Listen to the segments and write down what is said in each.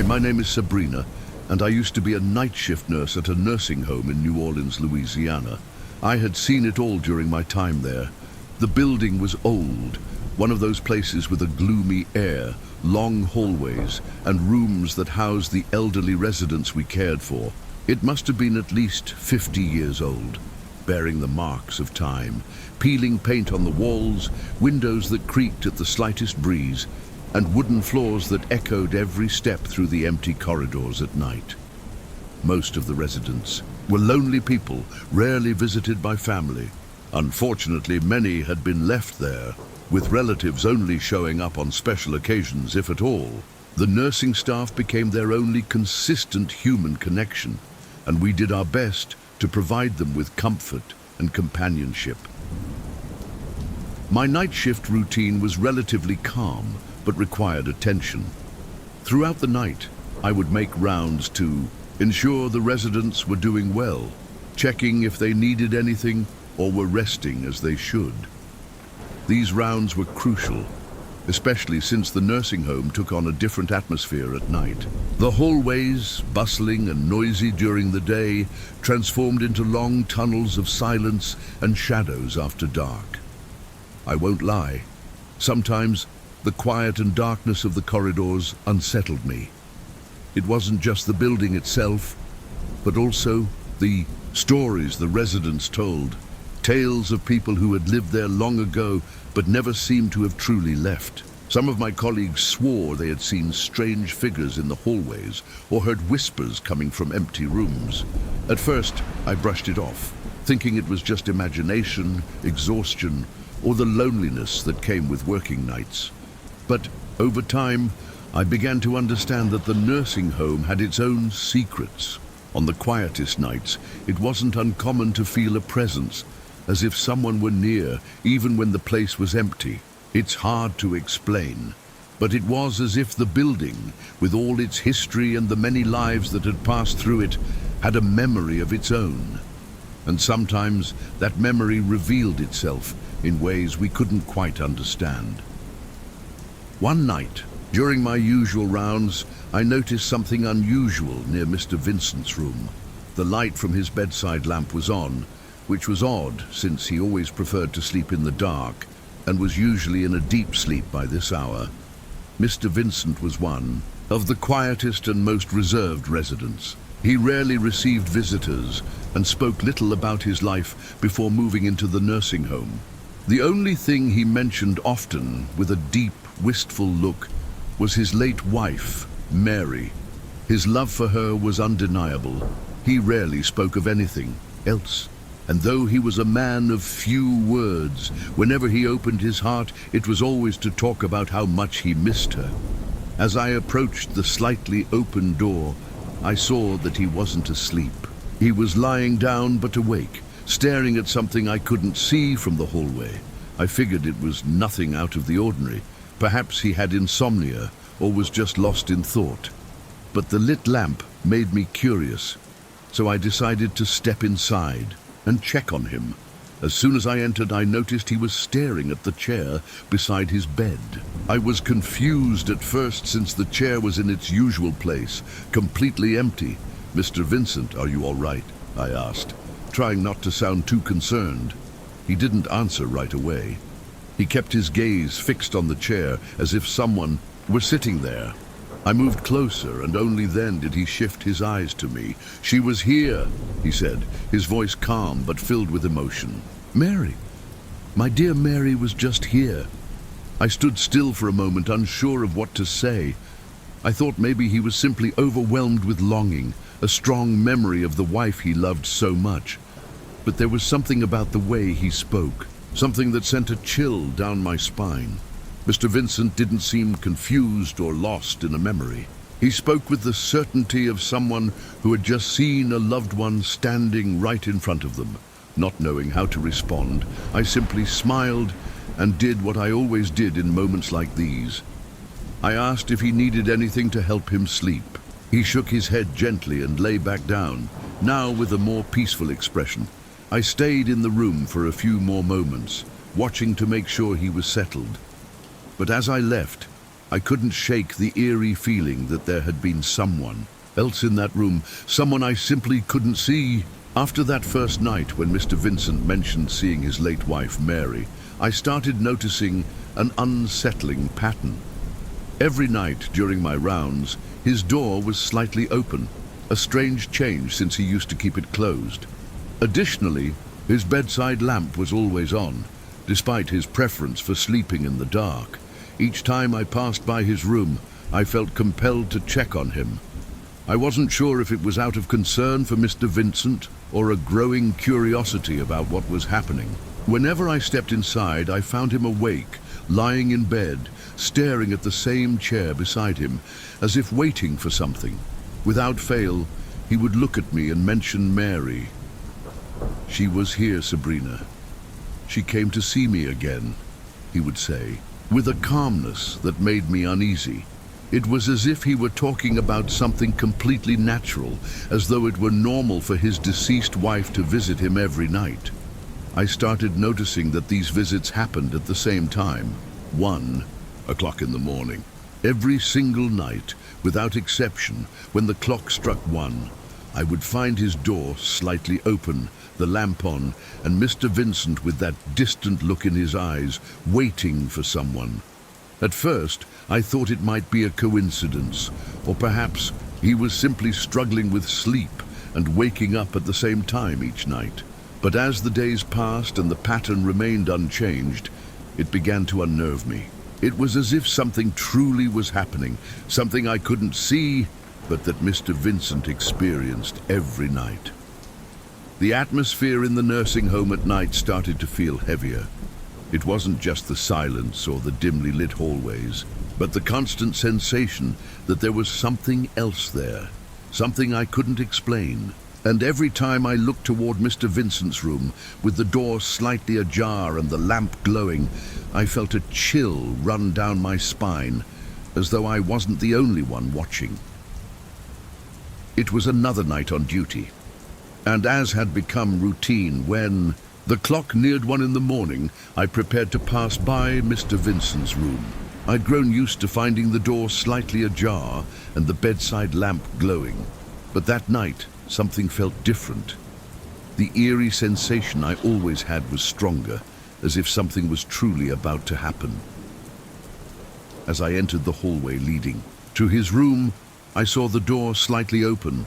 Hi, my name is Sabrina, and I used to be a night shift nurse at a nursing home in New Orleans, Louisiana. I had seen it all during my time there. The building was old, one of those places with a gloomy air, long hallways, and rooms that housed the elderly residents we cared for. It must have been at least 50 years old, bearing the marks of time, peeling paint on the walls, windows that creaked at the slightest breeze, and wooden floors that echoed every step through the empty corridors at night. Most of the residents were lonely people, rarely visited by family. Unfortunately, many had been left there, with relatives only showing up on special occasions, if at all. The nursing staff became their only consistent human connection, and we did our best to provide them with comfort and companionship. My night shift routine was relatively calm, but required attention. Throughout the night, I would make rounds to ensure the residents were doing well, checking if they needed anything or were resting as they should. These rounds were crucial, especially since the nursing home took on a different atmosphere at night. The hallways, bustling and noisy during the day, transformed into long tunnels of silence and shadows after dark. I won't lie, sometimes the quiet and darkness of the corridors unsettled me. It wasn't just the building itself, but also the stories the residents told, tales of people who had lived there long ago but never seemed to have truly left. Some of my colleagues swore they had seen strange figures in the hallways or heard whispers coming from empty rooms. At first, I brushed it off, thinking it was just imagination, exhaustion, or the loneliness that came with working nights. But over time, I began to understand that the nursing home had its own secrets. On the quietest nights, it wasn't uncommon to feel a presence, as if someone were near, even when the place was empty. It's hard to explain, but it was as if the building, with all its history and the many lives that had passed through it, had a memory of its own. And sometimes that memory revealed itself in ways we couldn't quite understand. One night, during my usual rounds, I noticed something unusual near Mr. Vincent's room. The light from his bedside lamp was on, which was odd since he always preferred to sleep in the dark and was usually in a deep sleep by this hour. Mr. Vincent was one of the quietest and most reserved residents. He rarely received visitors and spoke little about his life before moving into the nursing home. The only thing he mentioned often, with a deep, wistful look, was his late wife, Mary. His love for her was undeniable. He rarely spoke of anything else. And though he was a man of few words, whenever he opened his heart, it was always to talk about how much he missed her. As I approached the slightly open door, I saw that he wasn't asleep. He was lying down but awake, staring at something I couldn't see from the hallway. I figured it was nothing out of the ordinary. Perhaps he had insomnia or was just lost in thought. But the lit lamp made me curious, so I decided to step inside and check on him. As soon as I entered, I noticed he was staring at the chair beside his bed. I was confused at first since the chair was in its usual place, completely empty. "Mr. Vincent, are you all right?" I asked, trying not to sound too concerned. He didn't answer right away. He kept his gaze fixed on the chair as if someone were sitting there. I moved closer, and only then did he shift his eyes to me. "She was here," he said, his voice calm but filled with emotion. "Mary, my dear Mary was just here." I stood still for a moment, unsure of what to say. I thought maybe he was simply overwhelmed with longing, a strong memory of the wife he loved so much. But there was something about the way he spoke, something that sent a chill down my spine. Mr. Vincent didn't seem confused or lost in a memory. He spoke with the certainty of someone who had just seen a loved one standing right in front of them. Not knowing how to respond, I simply smiled and did what I always did in moments like these. I asked if he needed anything to help him sleep. He shook his head gently and lay back down, now with a more peaceful expression. I stayed in the room for a few more moments, watching to make sure he was settled. But as I left, I couldn't shake the eerie feeling that there had been someone else in that room, someone I simply couldn't see. After that first night when Mr. Vincent mentioned seeing his late wife, Mary, I started noticing an unsettling pattern. Every night during my rounds, his door was slightly open, a strange change since he used to keep it closed. Additionally, his bedside lamp was always on, despite his preference for sleeping in the dark. Each time I passed by his room, I felt compelled to check on him. I wasn't sure if it was out of concern for Mr. Vincent or a growing curiosity about what was happening. Whenever I stepped inside, I found him awake, lying in bed, staring at the same chair beside him, as if waiting for something. Without fail, he would look at me and mention Mary. "She was here, Sabrina. She came to see me again," he would say, with a calmness that made me uneasy. It was as if he were talking about something completely natural, as though it were normal for his deceased wife to visit him every night. I started noticing that these visits happened at the same time, 1 o'clock in the morning. Every single night, without exception, when the clock struck 1, I would find his door slightly open, the lamp on, and Mr. Vincent with that distant look in his eyes, waiting for someone. At first, I thought it might be a coincidence, or perhaps he was simply struggling with sleep and waking up at the same time each night. But as the days passed and the pattern remained unchanged, it began to unnerve me. It was as if something truly was happening, something I couldn't see, but that Mr. Vincent experienced every night. The atmosphere in the nursing home at night started to feel heavier. It wasn't just the silence or the dimly lit hallways, but the constant sensation that there was something else there, something I couldn't explain. And every time I looked toward Mr. Vincent's room, with the door slightly ajar and the lamp glowing, I felt a chill run down my spine, as though I wasn't the only one watching. It was another night on duty, and as had become routine, when the clock neared 1 in the morning, I prepared to pass by Mr. Vincent's room. I'd grown used to finding the door slightly ajar and the bedside lamp glowing. But that night, something felt different. The eerie sensation I always had was stronger, as if something was truly about to happen. As I entered the hallway leading to his room, I saw the door slightly open,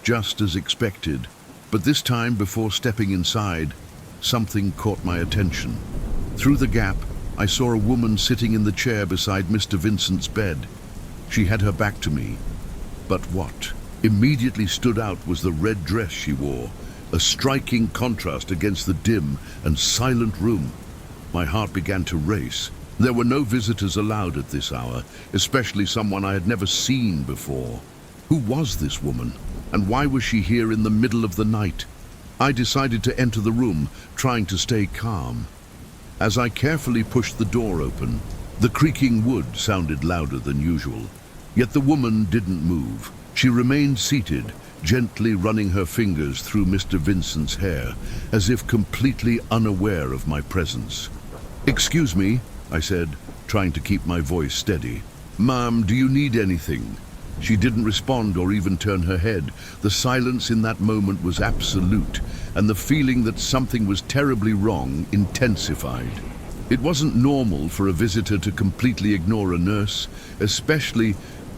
just as expected. But this time, before stepping inside, something caught my attention. Through the gap, I saw a woman sitting in the chair beside Mr. Vincent's bed. She had her back to me. But what immediately stood out was the red dress she wore, a striking contrast against the dim and silent room. My heart began to race. There were no visitors allowed at this hour, especially someone I had never seen before. Who was this woman, and why was she here in the middle of the night? I decided to enter the room, trying to stay calm. As I carefully pushed the door open, the creaking wood sounded louder than usual. Yet the woman didn't move. She remained seated, gently running her fingers through Mr. Vincent's hair, as if completely unaware of my presence. "Excuse me," I said, trying to keep my voice steady. "Ma'am, do you need anything?" She didn't respond or even turn her head. The silence in that moment was absolute, and the feeling that something was terribly wrong intensified. It wasn't normal for a visitor to completely ignore a nurse, especially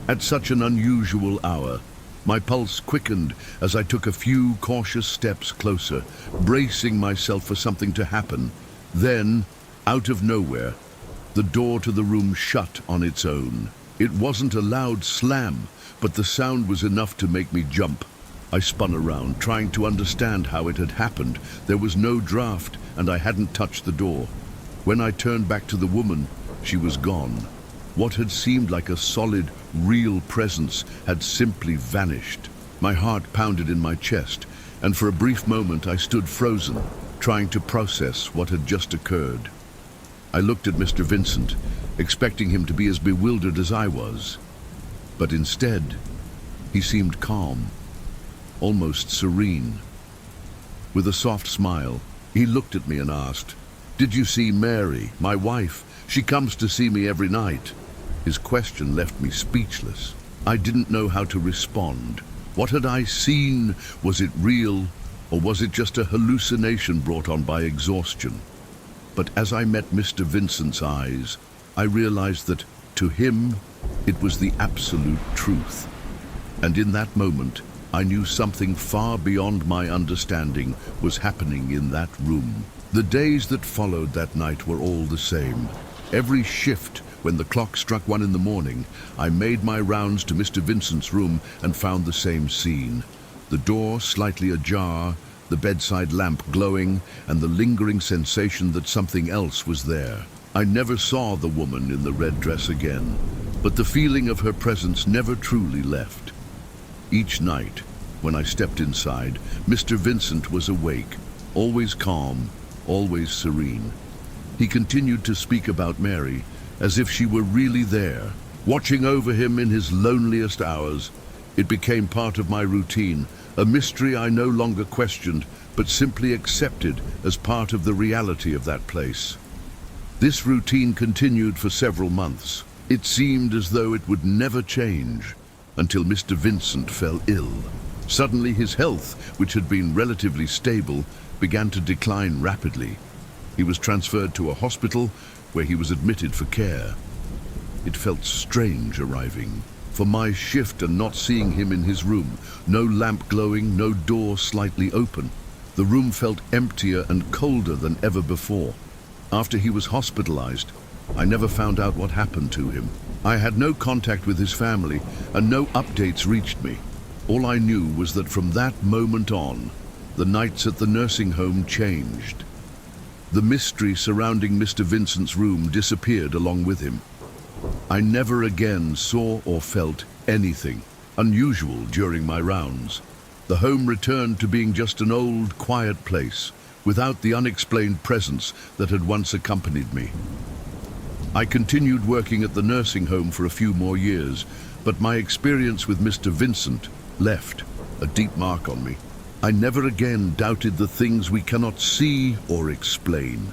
at such an unusual hour. My pulse quickened as I took a few cautious steps closer, bracing myself for something to happen. Then, out of nowhere, the door to the room shut on its own. It wasn't a loud slam, but the sound was enough to make me jump. I spun around, trying to understand how it had happened. There was no draft, and I hadn't touched the door. When I turned back to the woman, she was gone. What had seemed like a solid, real presence had simply vanished. My heart pounded in my chest, and for a brief moment I stood frozen, trying to process what had just occurred. I looked at Mr. Vincent, expecting him to be as bewildered as I was. But instead, he seemed calm, almost serene. With a soft smile, he looked at me and asked, "Did you see Mary, my wife? She comes to see me every night." His question left me speechless. I didn't know how to respond. What had I seen? Was it real, or was it just a hallucination brought on by exhaustion? But as I met Mr. Vincent's eyes, I realized that, to him, it was the absolute truth. And in that moment, I knew something far beyond my understanding was happening in that room. The days that followed that night were all the same. Every shift, when the clock struck 1 in the morning, I made my rounds to Mr. Vincent's room and found the same scene. The door slightly ajar, the bedside lamp glowing, and the lingering sensation that something else was there. I never saw the woman in the red dress again, but the feeling of her presence never truly left. Each night, when I stepped inside, Mr. Vincent was awake, always calm, always serene. He continued to speak about Mary, as if she were really there, watching over him in his loneliest hours. It became part of my routine, a mystery I no longer questioned, but simply accepted as part of the reality of that place. This routine continued for several months. It seemed as though it would never change, until Mr. Vincent fell ill. Suddenly his health, which had been relatively stable, began to decline rapidly. He was transferred to a hospital where he was admitted for care. It felt strange arriving for my shift and not seeing him in his room. No lamp glowing, no door slightly open. The room felt emptier and colder than ever before. After he was hospitalized, I never found out what happened to him. I had no contact with his family, and no updates reached me. All I knew was that from that moment on, the nights at the nursing home changed. The mystery surrounding Mr. Vincent's room disappeared along with him. I never again saw or felt anything unusual during my rounds. The home returned to being just an old, quiet place, without the unexplained presence that had once accompanied me. I continued working at the nursing home for a few more years, but my experience with Mr. Vincent left a deep mark on me. I never again doubted the things we cannot see or explain.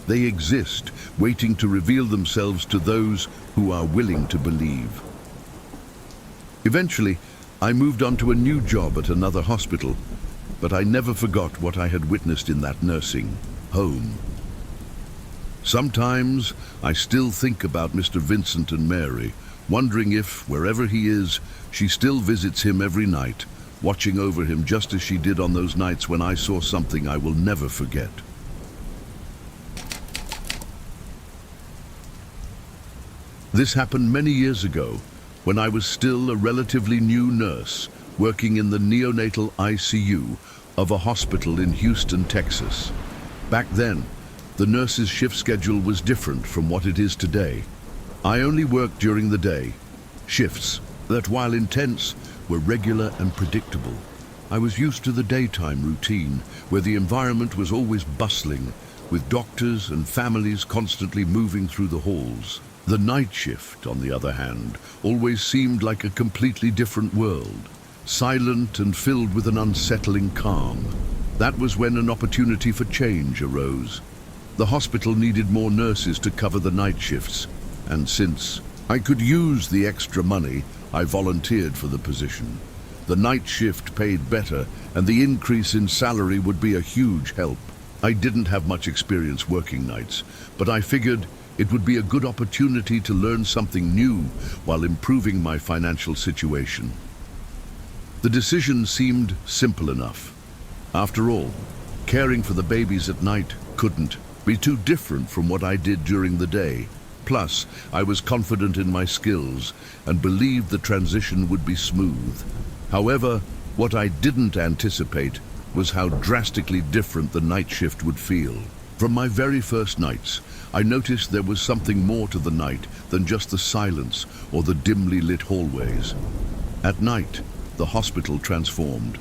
They exist, waiting to reveal themselves to those who are willing to believe. Eventually, I moved on to a new job at another hospital, but I never forgot what I had witnessed in that nursing home. Sometimes I still think about Mr. Vincent and Mary, wondering if, wherever he is, she still visits him every night, watching over him just as she did on those nights when I saw something I will never forget. This happened many years ago, when I was still a relatively new nurse, working in the neonatal ICU of a hospital in Houston, Texas. Back then, the nurse's shift schedule was different from what it is today. I only worked during the day, shifts that, while intense, were regular and predictable. I was used to the daytime routine, where the environment was always bustling, with doctors and families constantly moving through the halls. The night shift, on the other hand, always seemed like a completely different world, silent and filled with an unsettling calm. That was when an opportunity for change arose. The hospital needed more nurses to cover the night shifts, and since I could use the extra money, I volunteered for the position. The night shift paid better, and the increase in salary would be a huge help. I didn't have much experience working nights, but I figured it would be a good opportunity to learn something new while improving my financial situation. The decision seemed simple enough. After all, caring for the babies at night couldn't be too different from what I did during the day. Plus, I was confident in my skills and believed the transition would be smooth. However, what I didn't anticipate was how drastically different the night shift would feel. From my very first nights, I noticed there was something more to the night than just the silence or the dimly lit hallways. At night, the hospital transformed.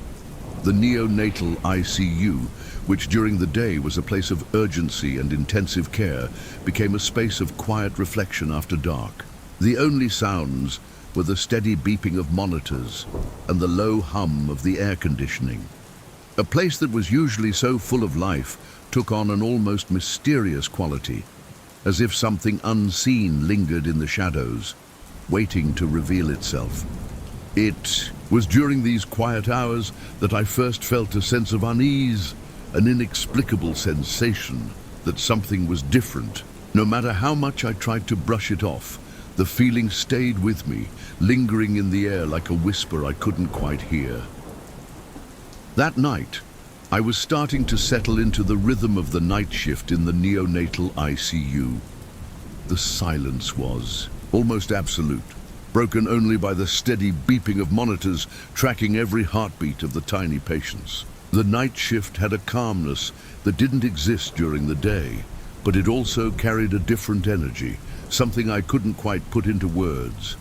The neonatal ICU, which during the day was a place of urgency and intensive care, became a space of quiet reflection after dark. The only sounds were the steady beeping of monitors and the low hum of the air conditioning. A place that was usually so full of life took on an almost mysterious quality, as if something unseen lingered in the shadows. waiting to reveal itself. It was during these quiet hours that I first felt a sense of unease, an inexplicable sensation that something was different. No matter how much I tried to brush it off, the feeling stayed with me, lingering in the air like a whisper I couldn't quite hear. That night, I was starting to settle into the rhythm of the night shift in the neonatal ICU. The silence was almost absolute, broken only by the steady beeping of monitors tracking every heartbeat of the tiny patients. The night shift had a calmness that didn't exist during the day, but it also carried a different energy, something I couldn't quite put into words.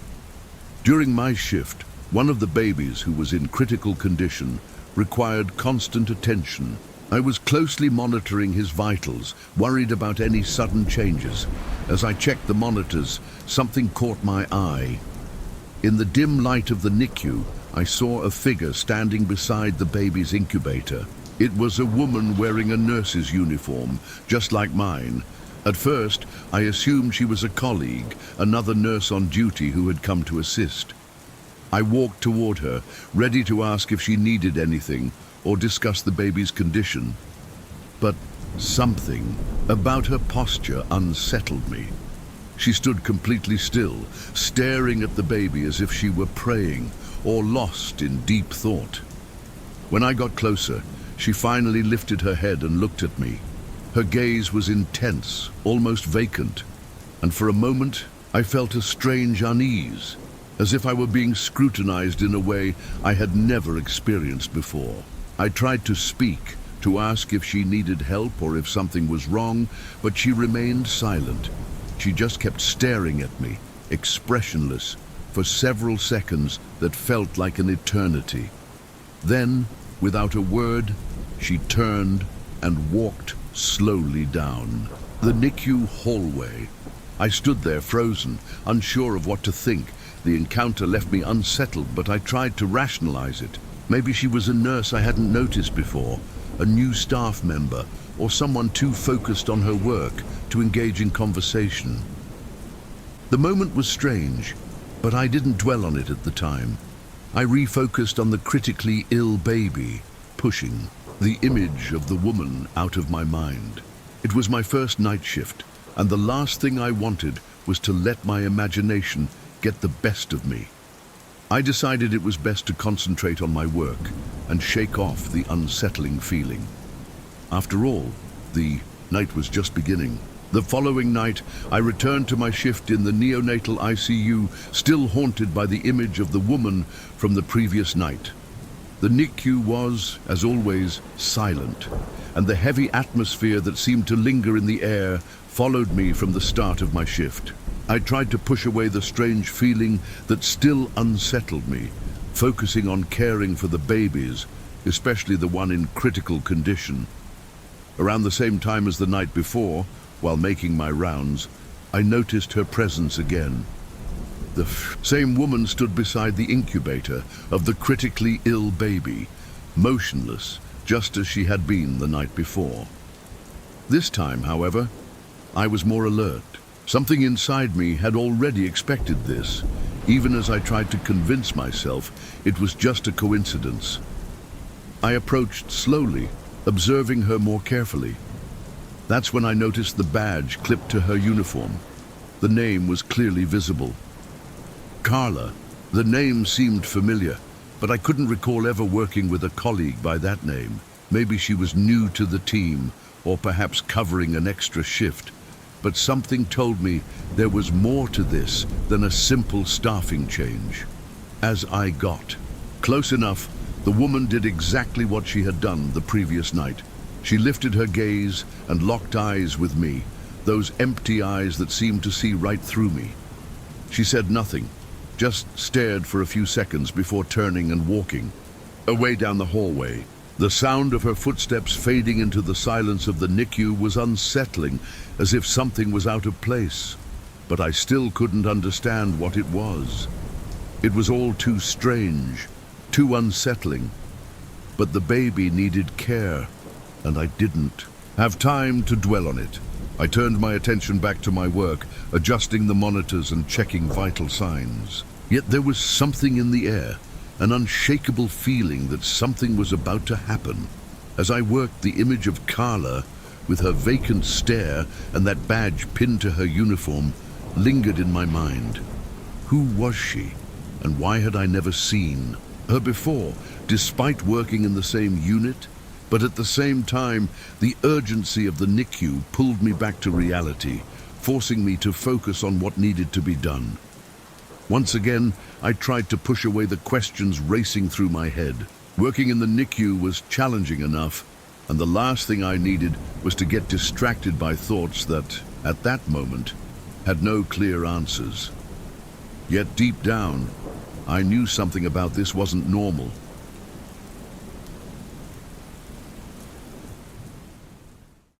During my shift, one of the babies who was in critical condition required constant attention. I was closely monitoring his vitals, worried about any sudden changes. As I checked the monitors, something caught my eye. In the dim light of the NICU, I saw a figure standing beside the baby's incubator. It was a woman wearing a nurse's uniform, just like mine. At first, I assumed she was a colleague, another nurse on duty who had come to assist. I walked toward her, ready to ask if she needed anything or discuss the baby's condition. But something about her posture unsettled me. She stood completely still, staring at the baby as if she were praying or lost in deep thought. When I got closer, she finally lifted her head and looked at me. Her gaze was intense, almost vacant, and for a moment I felt a strange unease, as if I were being scrutinized in a way I had never experienced before. I tried to speak, to ask if she needed help or if something was wrong, but she remained silent. She just kept staring at me, expressionless, for several seconds that felt like an eternity. Then, without a word, she turned and walked slowly down the NICU hallway. I stood there frozen, unsure of what to think. The encounter left me unsettled, but I tried to rationalize it. Maybe she was a nurse I hadn't noticed before, a new staff member, or someone too focused on her work to engage in conversation. The moment was strange, but I didn't dwell on it at the time. I refocused on the critically ill baby, pushing the image of the woman out of my mind. It was my first night shift, and the last thing I wanted was to let my imagination get the best of me. I decided it was best to concentrate on my work and shake off the unsettling feeling. After all, the night was just beginning. The following night, I returned to my shift in the neonatal ICU, still haunted by the image of the woman from the previous night. The NICU was, as always, silent, and the heavy atmosphere that seemed to linger in the air followed me from the start of my shift. I tried to push away the strange feeling that still unsettled me, focusing on caring for the babies, especially the one in critical condition. Around the same time as the night before, while making my rounds, I noticed her presence again. The same woman stood beside the incubator of the critically ill baby, motionless, just as she had been the night before. This time, however, I was more alert. Something inside me had already expected this, even as I tried to convince myself it was just a coincidence. I approached slowly, observing her more carefully. That's when I noticed the badge clipped to her uniform. The name was clearly visible. Carla. The name seemed familiar, but I couldn't recall ever working with a colleague by that name. Maybe she was new to the team, or perhaps covering an extra shift. But something told me there was more to this than a simple staffing change. As I got close enough, the woman did exactly what she had done the previous night. She lifted her gaze and locked eyes with me, those empty eyes that seemed to see right through me. She said nothing, just stared for a few seconds before turning and walking away down the hallway. The sound of her footsteps fading into the silence of the NICU was unsettling, as if something was out of place. But I still couldn't understand what it was. It was all too strange, too unsettling. But the baby needed care, and I didn't have time to dwell on it. I turned my attention back to my work, adjusting the monitors and checking vital signs. Yet there was something in the air, an unshakable feeling that something was about to happen. As I worked, the image of Carla, with her vacant stare and that badge pinned to her uniform, lingered in my mind. Who was she, and why had I never seen her before, despite working in the same unit? But at the same time, the urgency of the NICU pulled me back to reality, forcing me to focus on what needed to be done. Once again, I tried to push away the questions racing through my head. Working in the NICU was challenging enough, and the last thing I needed was to get distracted by thoughts that, at that moment, had no clear answers. Yet deep down, I knew something about this wasn't normal.